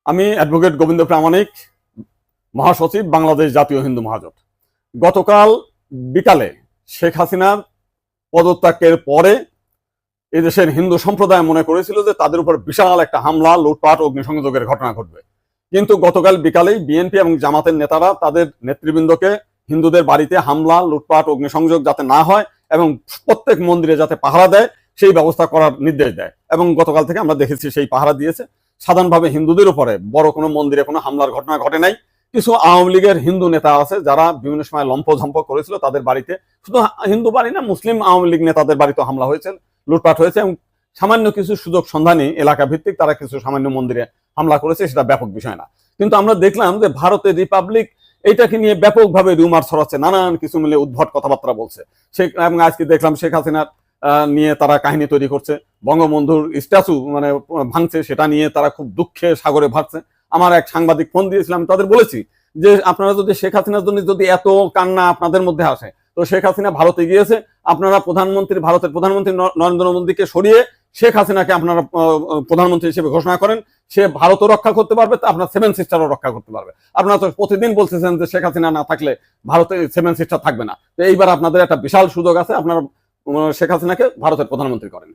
আমি অ্যাডভোকেট গোবিন্দ প্রামাণিক, মহাসচিব, বাংলাদেশ জাতীয় হিন্দু মহাজোট। গতকাল বিকালে শেখ হাসিনার পদত্যাগের পরে এদেশের হিন্দু সম্প্রদায় মনে করেছিল যে তাদের উপর বিশাল একটা হামলা, লুটপাট, অগ্নিসংযোগের ঘটনা ঘটবে। কিন্তু গতকাল বিকালেই বিএনপি এবং জামাতের নেতারা তাদের নেতৃবৃন্দকে হিন্দুদের বাড়িতে হামলা, লুটপাট, অগ্নিসংযোগ যাতে না হয় এবং প্রত্যেক মন্দিরে যাতে পাহারা দেয় সেই ব্যবস্থা করার নির্দেশ দেয়। এবং গতকাল থেকে আমরা দেখেছি সেই পাহারা দিয়েছে। সাধারণভাবে হিন্দুদের উপরে বড় কোনো মন্দিরে কোনো হামলার ঘটনা ঘটে নাই। কিছু আওয়ামী লীগের হিন্দু নেতা আছে যারা বিভিন্ন সময় লম্পঝম্প করেছিল, তাদের বাড়িতে, শুধু হিন্দু বাড়ি না, মুসলিম আওয়ামী লীগ নেতাদের বাড়িতে হামলা হয়েছে, লুটপাট হয়েছে এবং সামান্য কিছু সুযোগ সন্ধানী এলাকা ভিত্তিক তারা কিছু সামান্য মন্দিরে হামলা করেছে, সেটা ব্যাপক বিষয় না। কিন্তু আমরা দেখলাম যে ভারতের রিপাবলিক এইটাকে নিয়ে ব্যাপকভাবে রিউমার ছড়াচ্ছে, নানান কিছু মিলে উদ্ভট কথাবার্তা বলছে। এবং আজকে দেখলাম শেখ হাসিনার নিয়ে তারা কাহিনী তৈরি করছে, বঙ্গবন্ধুর স্ট্যাচু ভাঙছে, সেটা নিয়ে তারা খুব দুঃখে সাগরে ভাসছে। আমার এক সাংবাদিক ফোন দিয়েছিলাম, তাদের বলেছি যে আপনারা যদি শেখ হাসিনার জন্য যদি এত কান্না আপনাদের মধ্যে আসে, তো শেখ হাসিনা ভারতে গিয়েছে, আপনারা ভারতের প্রধানমন্ত্রী নরেন্দ্র মোদীকে সরিয়ে শেখ হাসিনাকে আপনারা প্রধানমন্ত্রী হিসেবে ঘোষণা করেন। সে ভারতও রক্ষা করতে পারবে, তা আপনার সেভেন সিস্টারও রক্ষা করতে পারবে। আপনারা তো প্রতিদিন বলতেছেন যে শেখ হাসিনা না থাকলে ভারতে সেভেন সিস্টার থাকবে না। তো এইবার আপনাদের একটা বিশাল সুযোগ আছে, আপনারা শেখ হাসিনাকে ভারতের প্রধানমন্ত্রী করেন।